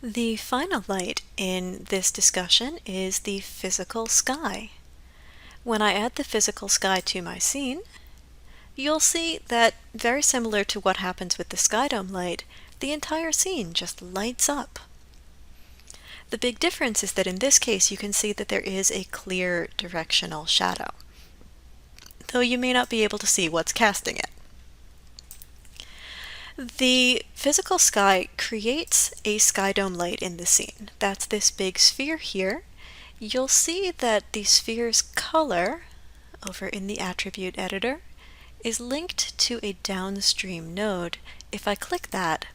The final light in this discussion is the physical sky. When I add the physical sky to my scene, you'll see that, very similar to what happens with the Skydome light, the entire scene just lights up. The big difference is that in this case you can see that there is a clear directional shadow, though you may not be able to see what's casting it. The physical sky creates a Skydome light in the scene. That's this big sphere here. You'll see that the sphere's color, over in the attribute editor, is linked to a downstream node. If I click that,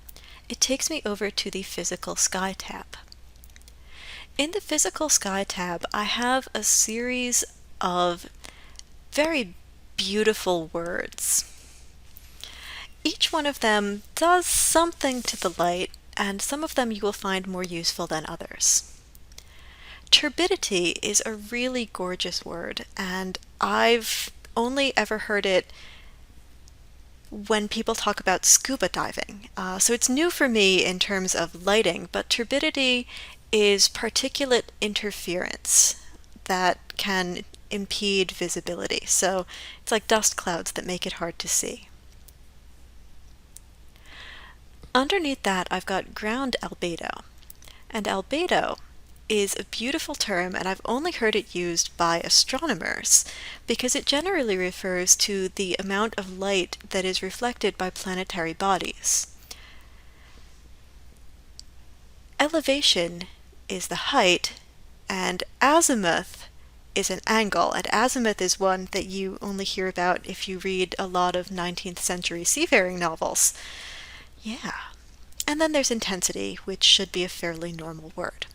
it takes me over to the Physical Sky tab. In the Physical Sky tab, I have a series of very beautiful words. Each one of them does something to the light, and some of them you will find more useful than others. Turbidity is a really gorgeous word, and I've only ever heard it when people talk about scuba diving. So it's new for me in terms of lighting, but turbidity is particulate interference that can impede visibility. So it's like dust clouds that make it hard to see. Underneath that, I've got ground albedo. And albedo is a beautiful term, and I've only heard it used by astronomers because it generally refers to the amount of light that is reflected by planetary bodies. Elevation is the height, and azimuth is an angle, and azimuth is one that you only hear about if you read a lot of 19th century seafaring novels. Yeah. And then there's intensity, which should be a fairly normal word.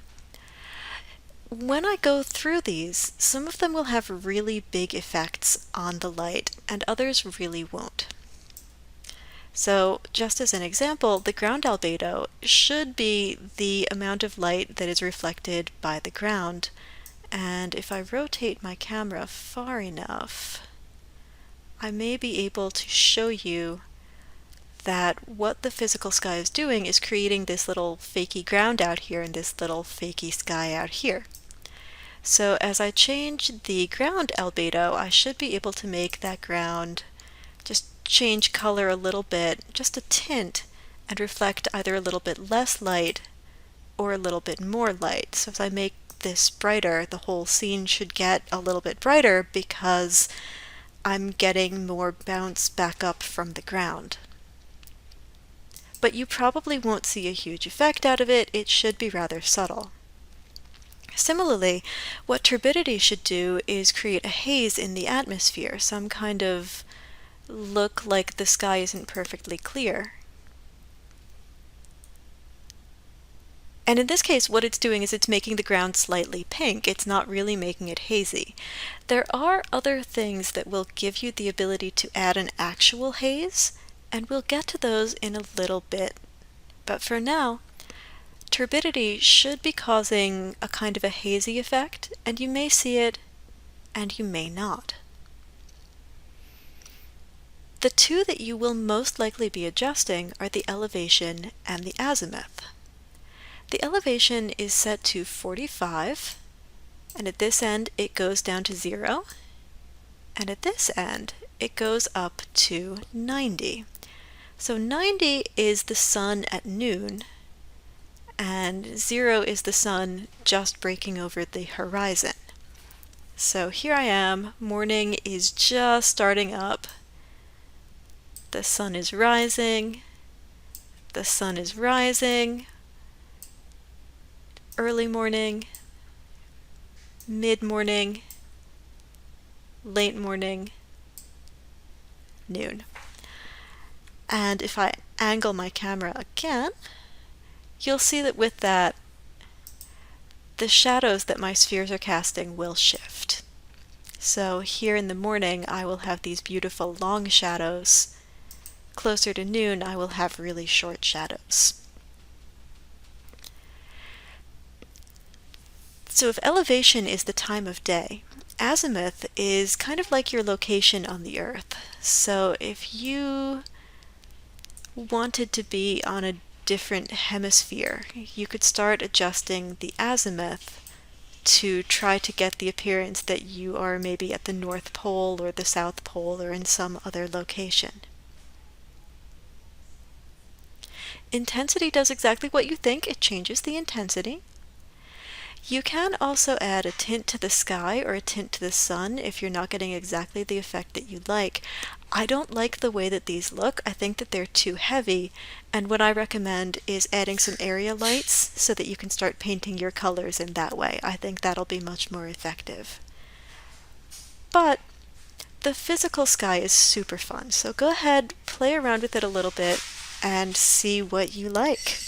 When I go through these, some of them will have really big effects on the light, and others really won't. So, just as an example, the ground albedo should be the amount of light that is reflected by the ground, and if I rotate my camera far enough, I may be able to show you that what the physical sky is doing is creating this little fakey ground out here and this little fakey sky out here. So as I change the ground albedo, I should be able to make that ground just change color a little bit, just a tint, and reflect either a little bit less light or a little bit more light. So as I make this brighter, the whole scene should get a little bit brighter because I'm getting more bounce back up from the ground. But you probably won't see a huge effect out of it. It should be rather subtle. Similarly, what turbidity should do is create a haze in the atmosphere, some kind of look like the sky isn't perfectly clear. And in this case, what it's doing is it's making the ground slightly pink. It's not really making it hazy. There are other things that will give you the ability to add an actual haze, and we'll get to those in a little bit. But for now, turbidity should be causing a kind of a hazy effect, and you may see it, and you may not. The two that you will most likely be adjusting are the elevation and the azimuth. The elevation is set to 45, and at this end it goes down to 0, and at this end it goes up to 90. So 90 is the sun at noon, and 0 is the sun just breaking over the horizon. So here I am, morning is just starting up, the sun is rising, the sun is rising, early morning, mid-morning, late morning, noon. And if I angle my camera again, you'll see that with that, the shadows that my spheres are casting will shift. So here in the morning, I will have these beautiful long shadows. Closer to noon, I will have really short shadows. So if elevation is the time of day, azimuth is kind of like your location on the Earth. So if you wanted to be on a different hemisphere. You could start adjusting the azimuth to try to get the appearance that you are maybe at the North Pole or the South Pole or in some other location. Intensity does exactly what you think. It changes the intensity. You can also add a tint to the sky or a tint to the sun if you're not getting exactly the effect that you'd like. I don't like the way that these look. I think that they're too heavy, and what I recommend is adding some area lights so that you can start painting your colors in that way. I think that'll be much more effective. But the physical sky is super fun, so go ahead, play around with it a little bit, and see what you like.